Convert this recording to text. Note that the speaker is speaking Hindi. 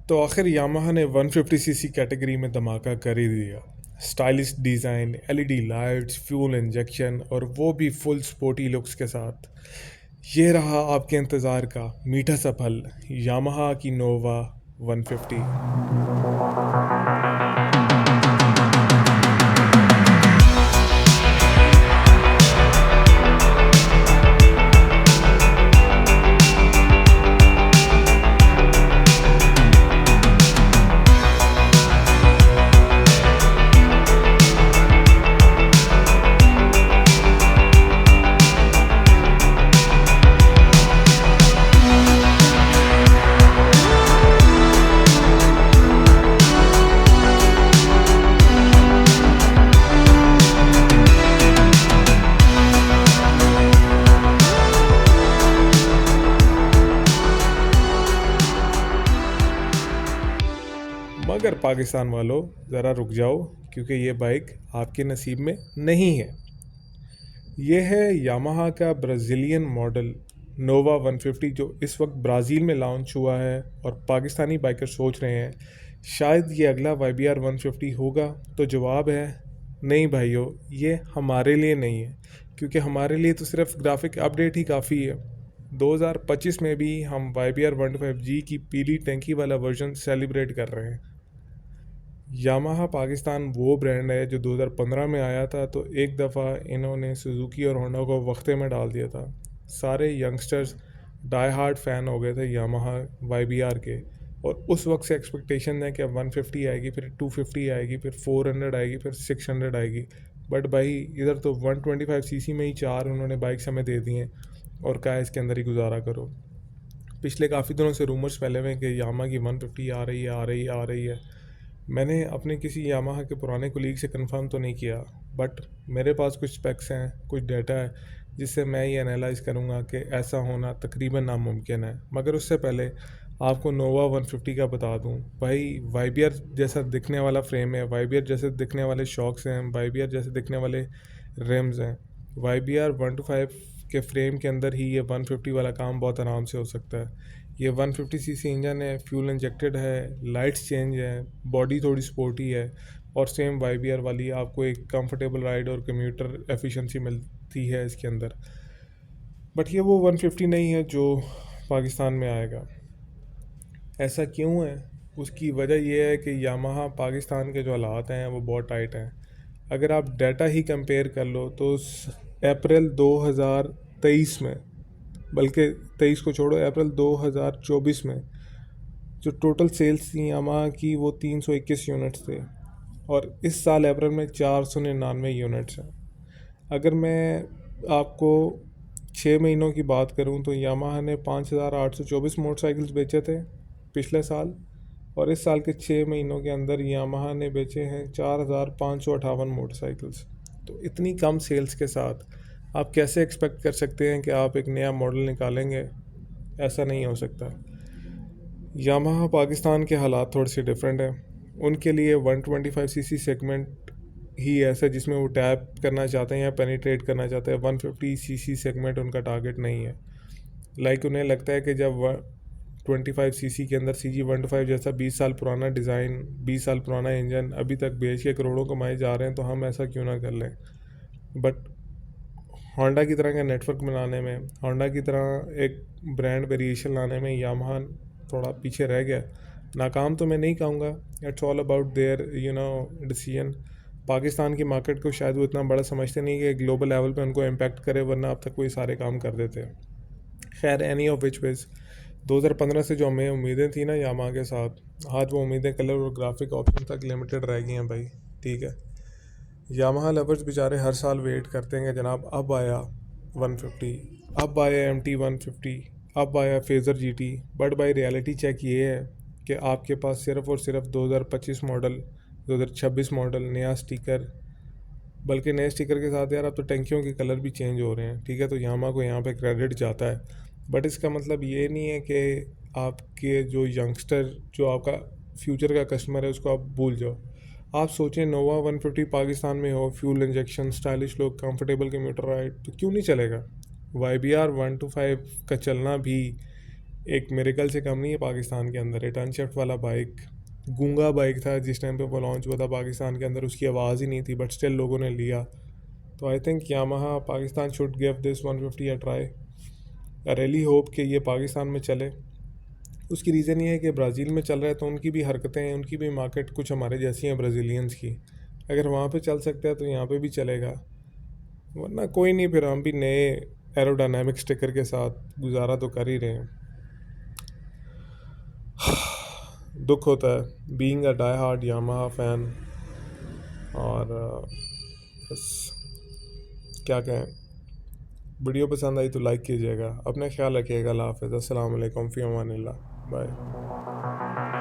तो आखिर यामाहा ने 150 सीसी कैटेगरी में धमाका कर ही दिया। Stylish design, LED lights, fuel injection और वो भी फुल स्पोर्टी लुक्स के साथ। ये रहा आपके इंतज़ार का मीठा सा फल, यामाहा की नोवा 150। मगर पाकिस्तान वालों, ज़रा रुक जाओ, क्योंकि ये बाइक आपके नसीब में नहीं है। ये है यामाहा का ब्राज़ीलियन मॉडल नोवा 150, जो इस वक्त ब्राज़ील में लॉन्च हुआ है। और पाकिस्तानी बाइकर सोच रहे हैं शायद ये अगला YBR 150 होगा। तो जवाब है नहीं भाइयों, ये हमारे लिए नहीं है, क्योंकि हमारे लिए तो सिर्फ ग्राफिक अपडेट ही काफ़ी है। 2025 में भी हम YBR 125G की पीली टंकी वाला वर्जन सेलिब्रेट कर रहे हैं। यामाहा पाकिस्तान वो ब्रांड है जो 2015 में आया था, तो एक दफ़ा इन्होंने सुजुकी और होंडा को वक्ते में डाल दिया था। सारे यंगस्टर्स डाई हार्ड फ़ैन हो गए थे यामाहा YBR के, और उस वक्त से एक्सपेक्टेशन है कि 150 आएगी, फिर 250 आएगी, फिर 400 आएगी, फिर 600 आएगी। बट भाई इधर तो 125 सीसी में ही 4 उन्होंने बाइक्स हमें दे दी हैं और कहा इसके अंदर ही गुजारा करो। पिछले काफ़ी दिनों से रूमर्स फैले हुए हैं कि यामाहा की 150 आ रही है, आ रही है, आ रही है। मैंने अपने किसी यामाहा के पुराने कोलीग से कंफर्म तो नहीं किया, बट मेरे पास कुछ स्पेक्स हैं, कुछ डाटा है, जिससे मैं ये एनालाइज करूँगा कि ऐसा होना तकरीबन नामुमकिन है। मगर उससे पहले आपको नोवा 150 का बता दूँ, भाई YBR जैसा दिखने वाला फ्रेम है, YBR जैसे दिखने वाले शॉक्स हैं, YBR जैसे दिखने वाले रिम्स हैं। YBR 125 के फ्रेम के अंदर ही ये 150 वाला काम बहुत आराम से हो सकता है। ये 150 सीसी इंजन है, फ्यूल इंजेक्टेड है, लाइट्स चेंज है, बॉडी थोड़ी स्पोर्टी है, और सेम YBR वाली आपको एक कंफर्टेबल राइड और कम्यूटर एफिशिएंसी मिलती है इसके अंदर। बट ये वो 150 नहीं है जो पाकिस्तान में आएगा। ऐसा क्यों है? उसकी वजह यह है कि यामाहा पाकिस्तान के जो हालात हैं वो बहुत टाइट हैं। अगर आप डाटा ही कंपेयर कर लो तो अप्रैल 2023 में, बल्कि 23 को छोड़ो, अप्रैल 2024 में जो टोटल सेल्स थी यामाहा की वो 321 यूनिट्स थे, और इस साल अप्रैल में 499 यूनिट्स हैं। अगर मैं आपको 6 महीनों की बात करूं तो यामाहा ने 5,824 मोटरसाइकिल्स बेचे थे पिछले साल, और इस साल के 6 महीनों के अंदर यामाहा ने बेचे हैं 4,558 मोटरसाइकिल्स। तो इतनी कम सेल्स के साथ आप कैसे एक्सपेक्ट कर सकते हैं कि आप एक नया मॉडल निकालेंगे? ऐसा नहीं हो सकता। यामाहा पाकिस्तान के हालात थोड़े से डिफरेंट हैं। उनके लिए 125 सीसी सेगमेंट ही ऐसा जिसमें वो टैप करना चाहते हैं या पेनिट्रेट करना चाहते हैं। 150 सीसी सेगमेंट उनका टारगेट नहीं है। उन्हें लगता है कि जब 25 सीसी के अंदर CG 125 जैसा 20 साल पुराना डिज़ाइन, 20 साल पुराना इंजन अभी तक बेच के करोड़ों कमाए जा रहे हैं, तो हम ऐसा क्यों ना कर लें। बट होंडा की तरह का नेटवर्क बनाने में, होंडा की तरह एक ब्रांड वेरिएशन लाने में यामाहा थोड़ा पीछे रह गया। नाकाम तो मैं नहीं कहूँगा, it's all about their decision. Pakistan की मार्केट को शायद वो इतना बड़ा समझते नहीं कि ग्लोबल लेवल पे उनको इम्पैक्ट करे, वरना अब तक कोई सारे काम कर देते। खैर, एनी ऑफ विच वेज, 2015 से जो हमें उम्मीदें थी ना यामाहा के साथ, आज वो उम्मीदें कलर और ग्राफिक ऑप्शन तक लिमिटेड रह गई हैं भाई। ठीक है, यामाहा लवर्स बेचारे हर साल वेट करते हैं कि जनाब अब आया 150, अब आया MT 150, अब आया फेज़र GT। बट भाई रियलिटी चेक ये है कि आपके पास सिर्फ और सिर्फ 2025 मॉडल, 2026 मॉडल, नया स्टिकर, बल्कि नए स्टिकर के साथ यार अब तो टंकियों के कलर भी चेंज हो रहे हैं। ठीक है, तो यामाहा को यहाँ पे क्रेडिट जाता है, बट इसका मतलब ये नहीं है कि आपके जो यंगस्टर, जो आपका फ्यूचर का कस्टमर है, उसको आप भूल जाओ। आप सोचें नोवा 150 पाकिस्तान में हो, fuel injection, stylish look, comfortable commuter ride, तो क्यों नहीं चलेगा। YBR 125 का चलना भी एक मिरेकल से कम नहीं है पाकिस्तान के अंदर। रिटर्न शिफ्ट वाला बाइक गूंगा बाइक था जिस टाइम पे वो लॉन्च हुआ था पाकिस्तान के अंदर, उसकी आवाज़ ही नहीं थी, बट स्टिल लोगों ने लिया। तो I think Yamaha Pakistan should give this 150 a try. I really hope कि ये पाकिस्तान में चले। उसकी रीज़न ये है कि ब्राज़ील में चल रहा है तो उनकी भी हरकतें हैं, उनकी भी मार्केट कुछ हमारे जैसी हैं ब्राज़ीलियंस की। अगर वहाँ पे चल सकता है तो यहाँ पे भी चलेगा, वरना कोई नहीं, फिर हम भी नए एरोडायनामिक स्टिकर के साथ गुजारा तो कर ही रहे हैं। दुख होता है being a die hard Yamaha fan. और बस क्या कहें। वीडियो पसंद आई तो लाइक कीजिएगा, अपना ख्याल रखिएगा। अल्लाह हाफ़िज़, अस्सलाम वालेकुम, फ़ी अमानिल्लाह, बाय।